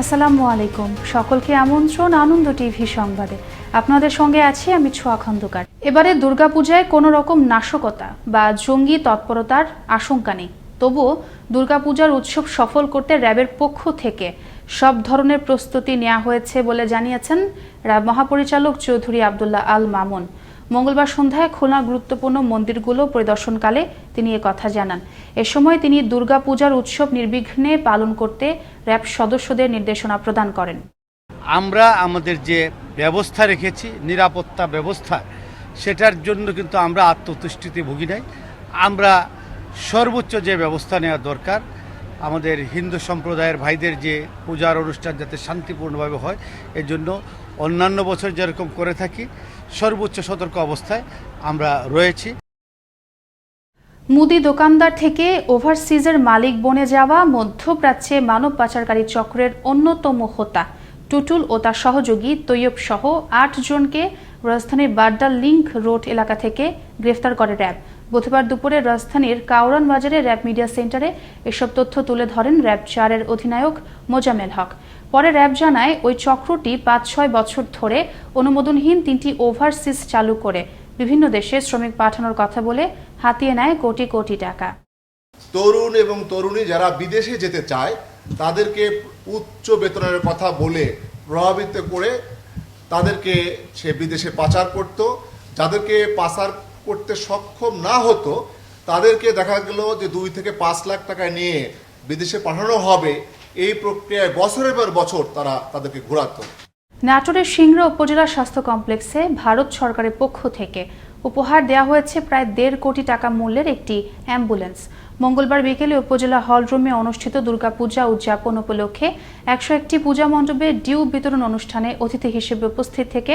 আসসালামু আলাইকুম। সকলকে আমন্ত্রণ আনন্দ টিভি সংবাদে। আপনাদের সঙ্গে আছি আমি ছোঁয়া খন্দকার। এবারে দুর্গাপূজায় কোনো রকম নাশকতা বা জঙ্গি তৎপরতার আশঙ্কা নেই। তবুও দুর্গাপূজার উৎসব সফল করতে র্যাবের পক্ষ থেকে সব ধরনের প্রস্তুতি নেওয়া হয়েছে বলে জানিয়েছেন র্যাব মহাপরিচালক চৌধুরী আব্দুল্লাহ আল মামুন। মঙ্গলবার সন্ধ্যায় খুলনা গুরুত্বপূর্ণ মন্দিরগুলো পরিদর্শনকালে তিনি কথা জানান। এ সময় তিনি দুর্গাপূজার উৎসব নির্বিঘ্নে পালন করতে র্যাব সদস্যদের নির্দেশনা প্রদান করেন। আমরা আমাদের যে ব্যবস্থা রেখেছি, নিরাপত্তা ব্যবস্থা, সেটার জন্য কিন্তু আমরা আত্মতুষ্টিতে ভুগি নাই। আমরা সর্বোচ্চ যে ব্যবস্থা নেওয়া দরকার, আমাদের হিন্দু সম্প্রদায়ের ভাইদের যে পূজার অনুষ্ঠান যাতে শান্তিপূর্ণভাবে হয়, এর জন্য অন্যান্য বছর যেরকম করে থাকি সর্বোচ্চ সতর্ক অবস্থায় আমরা রয়েছি। মুদি দোকানদার থেকে ওভারসিজের মালিক বনে যাওয়া মধ্যপ্রাচ্যে মানব পাচারকারী চক্রের অন্যতম হোতা টুটুল ও তার সহযোগী তৈয়ব সহ ৮ জনকে রাজধানীর বাড্ডা লিংক রোড এলাকা থেকে গ্রেফতার করে র্যাব। বুধবার দুপুরে রাজধানীর কাউরান বাজারে র্যাব মিডিয়া সেন্টারে এসব তথ্য তুলে ধরেন র্যাব ৪-এর অধিনায়ক মোজাম্মেল হক। পরে র্যাব জানায় ওই চক্রটি ৫-৬ বছর ধরে অনুমোদনহীন ৩টি ওভারসিজ চালু করে বিভিন্ন দেশে শ্রমিক পাঠানোর কথা বলে হাতিয়ে নেয় কোটি কোটি টাকা। তরুণ এবং তরুণী যারা বিদেশে যেতে চায় তাদেরকে উচ্চ বেতনের কথা বলে প্রভাবিত করে তাদেরকে সে বিদেশে পাচার করত। যাদেরকে পাচার করতে সক্ষম না হতো তাদেরকে দেখা গেল যে ২ থেকে ৫ লাখ টাকা নিয়ে বিদেশে পাঠানো হবে। এই প্রক্রিয়ায় বছরের পর বছর তারা তাদেরকে ঘোরাতো। নাটোরের সিংড়া উপজেলা স্বাস্থ্য কমপ্লেক্সে ভারত সরকারের পক্ষ থেকে উপহার দেওয়া হয়েছে প্রায় ১.৫ কোটি টাকা মূল্যের একটি অ্যাম্বুলেন্স। মঙ্গলবার বিকেলে উপজেলা হলরুমে অনুষ্ঠিত দুর্গাপূজা উদযাপন উপলক্ষে ১০১টি পূজা মণ্ডপে ডিউ বিতরণ অনুষ্ঠানে অতিথি হিসেবে উপস্থিত থেকে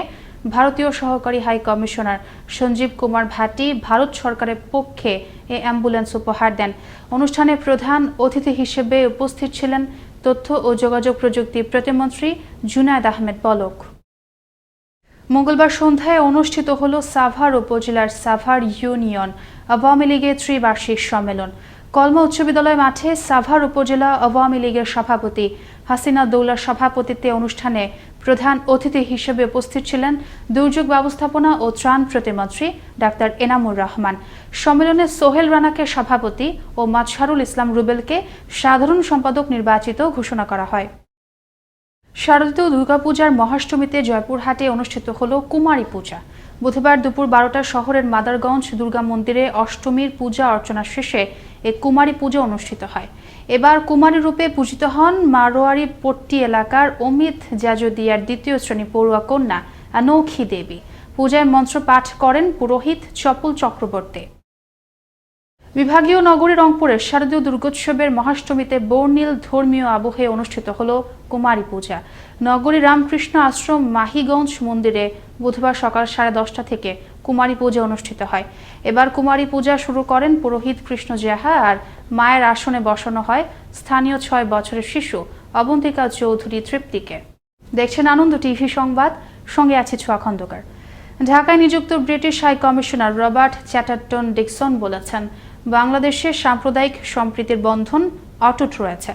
ভারতীয় সহকারী হাই কমিশনার সঞ্জীব কুমার ভাটি ভারত সরকারের পক্ষে এই অ্যাম্বুলেন্স উপহার দেন। অনুষ্ঠানে প্রধান অতিথি হিসেবে উপস্থিত ছিলেন তথ্য ও যোগাযোগ প্রযুক্তি প্রতিমন্ত্রী জুনায়েদ আহমেদ পলক। মঙ্গলবার সন্ধ্যায় অনুষ্ঠিত হল সাভার উপজেলার সাভার ইউনিয়ন আওয়ামী লীগের ত্রিবার্ষিক সম্মেলন। কলমা উচ্চ বিদ্যালয় মাঠে সাভার উপজেলা আওয়ামী লীগের সভাপতি হাসিনা দৌলার সভাপতিত্বে অনুষ্ঠানে প্রধান অতিথি হিসেবে উপস্থিত ছিলেন দুর্যোগ ব্যবস্থাপনা ও ত্রাণ প্রতিমন্ত্রী ডাক্তার এনামুর রহমান। সম্মেলনে সোহেল রানাকে সভাপতি ও মাজহারুল ইসলাম রুবেলকে সাধারণ সম্পাদক নির্বাচিত ঘোষণা করা হয়। শারদীয় দুর্গাপূজার মহাষ্টমীতে জয়পুরহাটে অনুষ্ঠিত হল কুমারী পূজা। বুধবার দুপুর ১২টায় শহরের মাদারগঞ্জ দুর্গা মন্দিরে অষ্টমীর পূজা অর্চনা শেষে এই কুমারী পূজা অনুষ্ঠিত হয়। এবার কুমারী রূপে পূজিত হন মারোয়ারি পট্টি এলাকার অমিত জাজদিয়ার ২য় শ্রেণী পড়ুয়া কন্যা আনৌখী দেবী। পূজায় মন্ত্র পাঠ করেন পুরোহিত চপল চক্রবর্তী। বিভাগীয় নগরী রংপুরের শারদীয় দুর্গোৎসবের মহাষ্টমীতে বর্ণিল ধর্মীয় আবহে অনুষ্ঠিত হল কুমারী পূজা। নগরী রামকৃষ্ণ আশ্রম মাহিগঞ্জ মন্দিরে বুধবার সকাল 10:30 থেকে কুমারী পূজা অনুষ্ঠিত হয়। এবার কুমারী পূজা শুরু করেন পুরোহিত কৃষ্ণ জেহা আর মায়ের আসনে বসানো হয় স্থানীয় ৬ বছরের শিশু অবন্তিকা চৌধুরী তৃপ্তিকে। দেখছেন আনন্দ টিভি সংবাদ, সঙ্গে আছে ছোঁয়া খন্দকার। ঢাকায় নিযুক্ত British high commissioner Robert Chatterton Dickson বলেছেন, বাংলাদেশের সাম্প্রদায়িক সম্প্রীতির বন্ধন অটুট রয়েছে।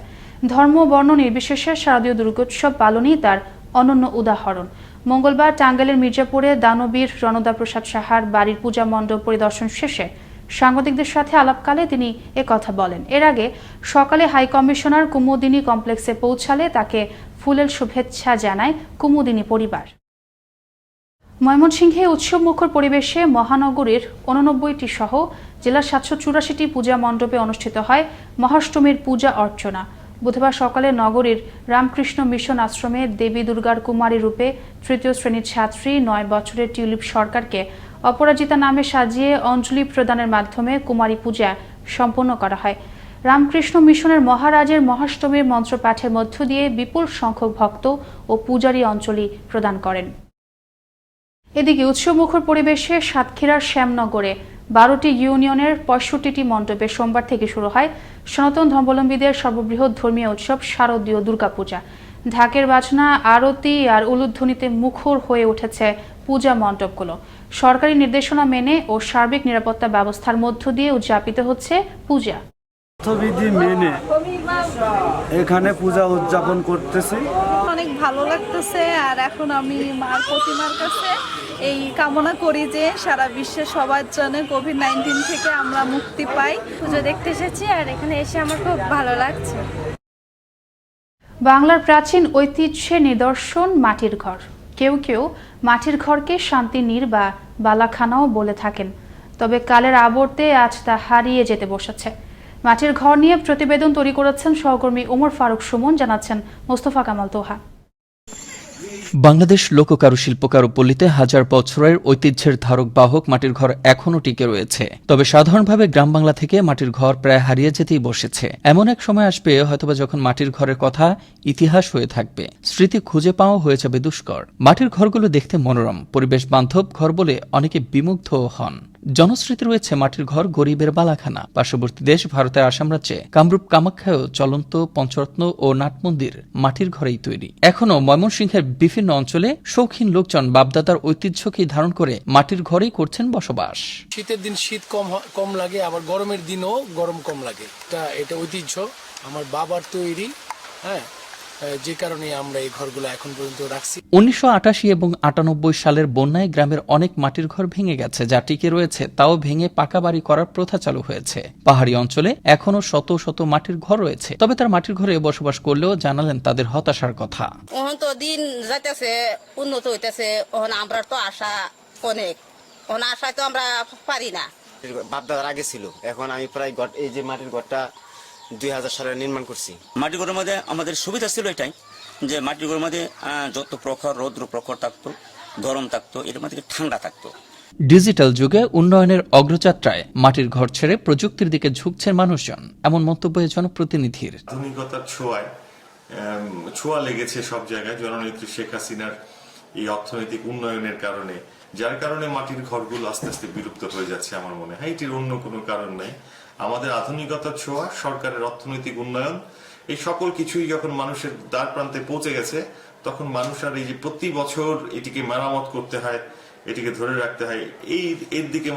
ধর্ম বর্ণ নির্বিশেষে শারদীয় দুর্গোৎসব পালনই তার অনন্য উদাহরণ। মঙ্গলবার টাঙ্গাইলের মির্জাপুরে দানবীর রণদা প্রসাদ সাহার বাড়ির পূজা মণ্ডপ পরিদর্শন শেষে সাংবাদিকদের সাথে আলাপকালে তিনি কথা বলেন। এর আগে সকালে হাই কমিশনার কুমুদিনী কমপ্লেক্সে পৌঁছালে তাকে ফুলেল শুভেচ্ছা জানায় কুমুদিনী পরিবার। ময়মনসিংহে উৎসবমুখর পরিবেশে মহানগরীর 89টি সহ জেলার 784টি পূজা মণ্ডপে অনুষ্ঠিত হয় মহাষ্টমীর পূজা অর্চনা। বুধবার সকালে নগরীর রামকৃষ্ণ মিশন আশ্রমে দেবী দুর্গার কুমারী রূপে 3য় শ্রেণীর ছাত্রী 9 বছরের টিউলিপ সরকারকে অপরাজিতা নামে সাজিয়ে অঞ্জলি প্রদানের মাধ্যমে কুমারী পূজা সম্পন্ন করা হয়। রামকৃষ্ণ মিশনের মহারাজের মহাষ্টমীর মন্ত্রপাঠের মধ্য দিয়ে বিপুল সংখ্যক ভক্ত ও পূজারী অঞ্জলি প্রদান করেন। এদিকে উৎসবমুখর পরিবেশে সাতক্ষীরার শ্যামনগরে 12টি ইউনিয়নের 65টি মণ্ডপে সোমবার থেকে শুরু হয় সনাতন ধর্মাবলম্বীদের সর্ববৃহৎ ধর্মীয় উৎসব শারদীয় দুর্গাপূজা। ঢাকের বাজনা, আরতি আর উলুধ্বনিতে মুখর হয়ে উঠেছে পূজা মণ্ডপগুলো। সরকারি নির্দেশনা মেনে ও সার্বিক নিরাপত্তা ব্যবস্থার মধ্য দিয়ে উদযাপিত হচ্ছে পূজা। স্বাস্থ্যবিধি মেনে এখানে পূজা উদযাপন করতেছি। অনেক ভালো লাগতেছে। আর এখন আমি মার প্রতিমার কাছে এই কামনা করি যে সারা বিশ্বের সবার জন্য কোভিড-19 থেকে আমরা মুক্তি পাই। পুজো দেখতে এসেছি আর এখানে এসে আমার খুব ভালো লাগছে। বাংলার প্রাচীন ঐতিহ্যের নিদর্শন মাটির ঘর। কেউ কেউ মাটির ঘরকে শান্তিনীড় বা বালাখানাও বলে থাকেন, তবে কালের আবর্তে আজ তা হারিয়ে যেতে বসেছে। মাটির ঘর নিয়ে প্রতিবেদন তৈরি করেছেন সহকর্মী ওমর ফারুক সুমন, জানাচ্ছেন মোস্তফা কামাল তোহা। বাংলাদেশ লোক কারুশিল্প কারুপল্লীতে হাজার বছরের ঐতিহ্যের ধারক বাহক মাটির ঘর এখনও টিকে রয়েছে। তবে সাধারণভাবে গ্রাম বাংলা থেকে মাটির ঘর প্রায় হারিয়ে যেতেই বসেছে। এমন এক সময় আসবে হয়তোবা যখন মাটির ঘরের কথা ইতিহাস হয়ে থাকবে, স্মৃতি খুঁজে পাওয়া হয়ে যাবে দুষ্কর। মাটির ঘরগুলো দেখতে মনোরম, পরিবেশ বান্ধব ঘর বলে অনেকে বিমুগ্ধ হন। জনশ্রুতি রয়েছে মাটির ঘর গরিবের বালাখানা। পার্শ্ববর্তী দেশ ভারতের আসাম রাজ্যে কামরূপ কামাখ্যায়ও চলন্ত পঞ্চরত্ন ও নাট মন্দির মাটির ঘরেই তৈরি। এখনও ময়মনসিংহের বিভিন্ন অঞ্চলে শৌখিন লোকজন বাপদাদার ঐতিহ্যকেই ধারণ করে মাটির ঘরেই করছেন বসবাস। শীতের দিন শীত কম লাগে, আবার গরমের দিনও গরম কম লাগে। এটা ঐতিহ্য আমার বাবার তৈরি, হ্যাঁ, যে কারণে আমরা এই ঘরগুলো এখন পর্যন্ত রাখছি। 1988 এবং 98 সালের বন্যায় গ্রামের অনেক মাটির ঘর ভেঙে গেছে, যা টিকে রয়েছে তাও ভেঙে পাকা বাড়ি করার প্রথা চালু হয়েছে। পাহাড়ি অঞ্চলে এখনো শত শত মাটির ঘর রয়েছে, তবে তার মাটির ঘরে বসবাস করলেও জানালেন তাদের হতাশার কথা। এখন তো দিন যাইতেছে, উন্নত হইতেছে, আমরা তো আশা অনেক, আশায় তো আমরা পারি না। বাপদাদার আগে ছিল, এখন আমি প্রায় এই যে মাটির ঘরটা 2000 সালে নির্মাণ করছি। মাটির ঘরের মধ্যে আমাদের সুবিধা ছিল এটাই যে মাটির ঘরের মধ্যে যত প্রখর রৌদ্র প্রখর থাকতো, গরম থাকতো, এর মধ্যে ঠান্ডা থাকতো। ডিজিটাল যুগে উন্নয়নের অগ্রযাত্রায় মাটির ঘর ছেড়ে প্রযুক্তির দিকে ঝুঁকছেন মানুষজন, এমন মন্তব্য জনপ্রতিনিধির। আধুনিকতার ছোঁয়া লেগেছে সব জায়গায় জননেত্রী শেখ হাসিনার এই অর্থনৈতিক উন্নয়নের কারণে, যার কারণে মাটির ঘরগুলো আস্তে আস্তে বিলুপ্ত হয়ে যাচ্ছে। আমার মনে হয় এটির অন্য কোনো কারণ নাই। আমাদের আধুনিকতার ছোঁয়া, সরকারের অর্থনৈতিক উন্নয়ন, এই সকল কিছুই যখন মানুষের দ্বার প্রান্তে পৌঁছে গেছে, তখন মানুষ আর এই যে প্রতি বছর এটিকে মেরামত করতে হয়, এটিকে ধরে রাখতে হয়, এর দিকে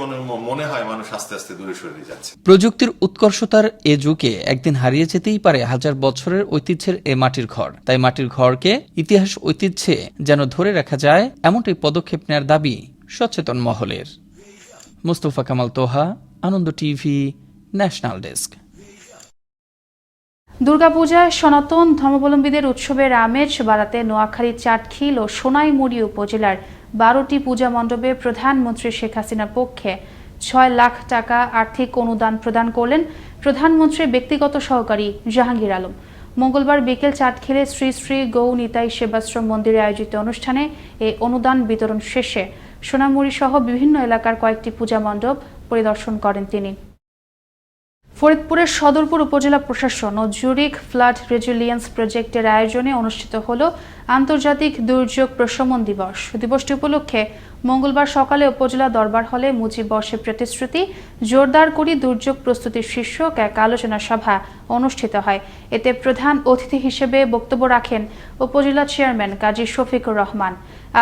মনে হয় মানুষ আস্তে আস্তে দূরে সরে যাচ্ছে। প্রযুক্তির উৎকর্ষতার এ যুগে একদিন হারিয়ে যেতেই পারে হাজার বছরের ঐতিহ্যের এ মাটির ঘর। তাই মাটির ঘরকে ইতিহাস ঐতিহ্যে যেন ধরে রাখা যায়, এমনটাই পদক্ষেপ নেওয়ার দাবি সচেতন মহলের। মোস্তফা কামাল তোহা, আনন্দ টিভি, ন্যাশনাল ডেস্ক। দুর্গাপূজায় সনাতন ধর্মাবলম্বীদের উৎসবের আমেজ বাড়াতে নোয়াখালী, চাটখিল ও সোনাইমুড়ি উপজেলার 12টি পূজা মণ্ডপে প্রধানমন্ত্রী শেখ হাসিনার পক্ষে 6 লাখ টাকা আর্থিক অনুদান প্রদান করলেন প্রধানমন্ত্রীর ব্যক্তিগত সহকারী জাহাঙ্গীর আলম। মঙ্গলবার বিকেল চাটখিলে শ্রী শ্রী গৌ নিতাই সেবাশ্রম মন্দিরে আয়োজিত অনুষ্ঠানে এই অনুদান বিতরণ শেষে সোনাইমুড়ি সহ বিভিন্ন এলাকার কয়েকটি পূজা মণ্ডপ পরিদর্শন করেন তিনি। ফরিদপুরের সদরপুর উপজেলা প্রশাসন ও জুরিক ফ্লাড রেজিলিয়েন্স প্রজেক্টের আয়োজনে অনুষ্ঠিত হল আন্তর্জাতিক দুর্যোগ প্রশমন দিবস। দিবসটি উপলক্ষে মঙ্গলবার সকালে উপজেলা দরবার হলে মুজিব বর্ষের প্রতিশ্রুতি জোরদার করি দুর্যোগ প্রস্তুতির শীর্ষক এক আলোচনা সভা অনুষ্ঠিত হয়। এতে প্রধান অতিথি হিসেবে বক্তব্য রাখেন উপজেলা চেয়ারম্যান কাজী শফিকুর রহমান।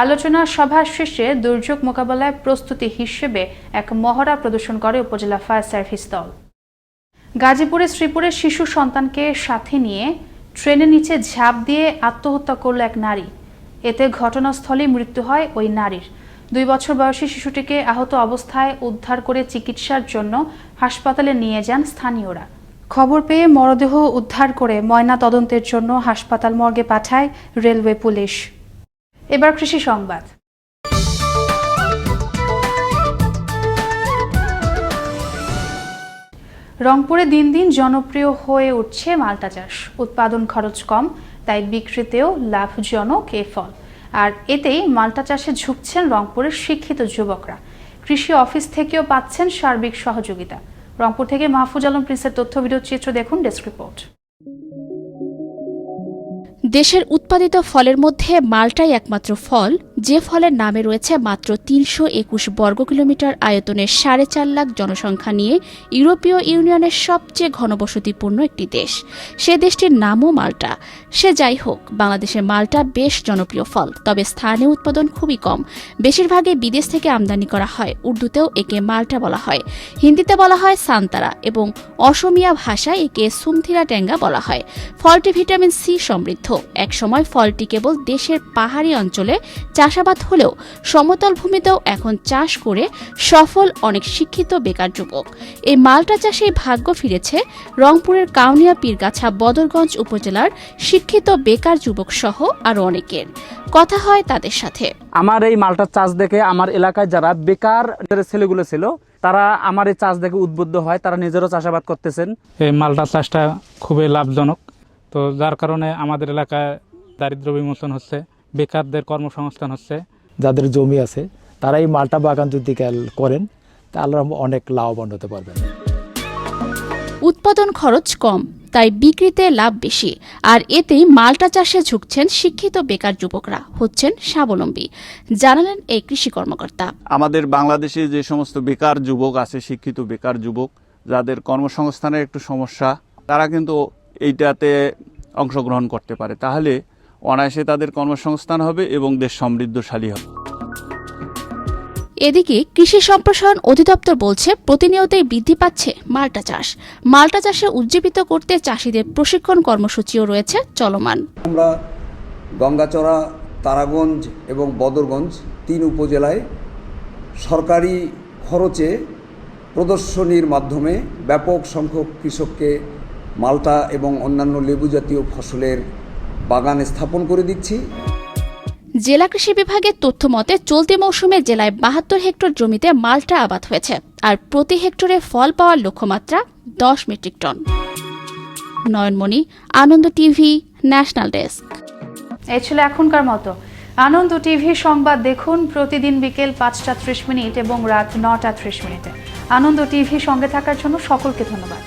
আলোচনা সভা শেষে দুর্যোগ মোকাবেলায় প্রস্তুতি হিসেবে এক মহড়া প্রদর্শন করে উপজেলা ফায়ার সার্ভিস দল। গাজীপুরে শ্রীপুরের শিশু সন্তানকে সাথে নিয়ে ট্রেনের নিচে ঝাঁপ দিয়ে আত্মহত্যা করল এক নারী। এতে ঘটনাস্থলেই মৃত্যু হয় ওই নারীর। 2 বছর বয়সী শিশুটিকে আহত অবস্থায় উদ্ধার করে চিকিৎসার জন্য হাসপাতালে নিয়ে যান স্থানীয়রা। খবর পেয়ে মরদেহ উদ্ধার করে ময়না তদন্তের জন্য হাসপাতাল মর্গে পাঠায় রেলওয়ে পুলিশ। এবার কৃষি সংবাদ। রংপুরে দিন দিন জনপ্রিয় হয়ে উঠছে মাল্টা চাষ। উৎপাদন খরচ কম, তাই বিক্রিতেও লাভজনক এ ফল। আর এতেই মাল্টা চাষে ঝুঁকছেন রংপুরের শিক্ষিত যুবকরা। কৃষি অফিস থেকেও পাচ্ছেন সার্বিক সহযোগিতা। রংপুর থেকে মাহফুজ আলম প্রিন্সের তথ্য ভিডিও চিত্র দেখুন ডেস্ক রিপোর্ট। দেশের উৎপাদিত ফলের মধ্যে মাল্টাই একমাত্র ফল যে ফলের নামে রয়েছে মাত্র ৩২১ বর্গ কিলোমিটার আয়তনের ৪.৫ লাখ জনসংখ্যা নিয়ে ইউরোপীয় ইউনিয়নের সবচেয়ে ঘনবসতিপূর্ণ একটি দেশ। সে দেশটির নামও মাল্টা। সে যাই হোক, বাংলাদেশের মাল্টা বেশ জনপ্রিয় ফল, তবে স্থানীয় উৎপাদন খুবই কম। বেশিরভাগই বিদেশ থেকে আমদানি করা হয়। উর্দুতেও একে মাল্টা বলা হয়, হিন্দিতে বলা হয় সান্তারা এবং অসমিয়া ভাষায় একে সুমথিরা ট্যাঙ্গা বলা হয়। ফলটি ভিটামিন সি সমৃদ্ধ। একসময় ফলটি কেবল দেশের পাহাড়ি অঞ্চলে চাষাবাদ হলেও সমতল ভূমিতেও এখন চাষ করে সফল অনেক শিক্ষিত বেকার যুবক। এই মাল্টা চাষে ভাগ্য ফিরেছে রংপুরের কাউনিয়া পীরগাছা বদরগঞ্জ উপজেলার শিক্ষিত বেকার যুবক সহ আরো অনেকের। কথা হয় তাদের সাথে। আমার এই মাল্টার চাষ দেখে আমার এলাকায় যারা বেকার ছেলেগুলো ছিল তারা আমার এই চাষ দেখে উদ্বুদ্ধ হয়, তারা নিজেরও চাষাবাদ করতেছেন। এই মাল্টা চাষটা খুবই লাভজনক, তো যার কারণে আমাদের এলাকায় দারিদ্র্য বিমোচন হচ্ছে, বেকারদের কর্মসংস্থান হচ্ছে। যাদের জমি আছে তারা এই মাল্টা বাগান যদি করেন তাহলে অনেক লাভবান হতে পারবেন। উৎপাদন খরচ কম, তাই বিক্রিতে লাভ বেশি, আর এতেই মাল্টা চাষে ঝুঁকছেন শিক্ষিত বেকার যুবকরা, হচ্ছেন স্বাবলম্বী, জানালেন এই কৃষি কর্মকর্তা। আমাদের বাংলাদেশে যে সমস্ত বেকার যুবক আছে, শিক্ষিত বেকার যুবক যাদের কর্মসংস্থানের একটু সমস্যা, তারা কিন্তু এইটাতে অংশগ্রহণ করতে পারে, তাহলে অনায়াসে তাদের কর্মসংস্থান হবে এবং দেশ সমৃদ্ধশালী হবে। এদিকে কৃষি সম্প্রসারণ অধিদপ্তর বলছে প্রতিনিয়তই বৃদ্ধি পাচ্ছে মাল্টা চাষ। মাল্টা চাষে উজ্জীবিত করতে চাষিদের প্রশিক্ষণ কর্মসূচিও রয়েছে চলমান। আমরা গঙ্গাচড়া, তারাগঞ্জ এবং বদরগঞ্জ 3 উপজেলায় সরকারি খরচে প্রদর্শনীর মাধ্যমে ব্যাপক সংখ্যক কৃষককে মাল্টা এবং অন্যান্য লেবু জাতীয় ফসলের বাগান স্থাপন করে দিচ্ছি। জেলা কৃষি বিভাগের তথ্য মতে চলতি মৌসুমে জেলায় ৭২ হেক্টর জমিতে মাল্টা আবাদ হয়েছে, আর প্রতি হেক্টরে ফল পাওয়ার লক্ষ্যমাত্রা 10 মেট্রিক টন। নয়নমণি, আনন্দ টিভি, ন্যাশনাল ডেস্ক। এই ছিল এখনকার মতো। আনন্দ টিভি সংবাদ দেখুন প্রতিদিন বিকেল ৫টা ৩০ এবং রাত ৯টা ৩০। আনন্দ টিভি সঙ্গে থাকার জন্য সকলকে ধন্যবাদ।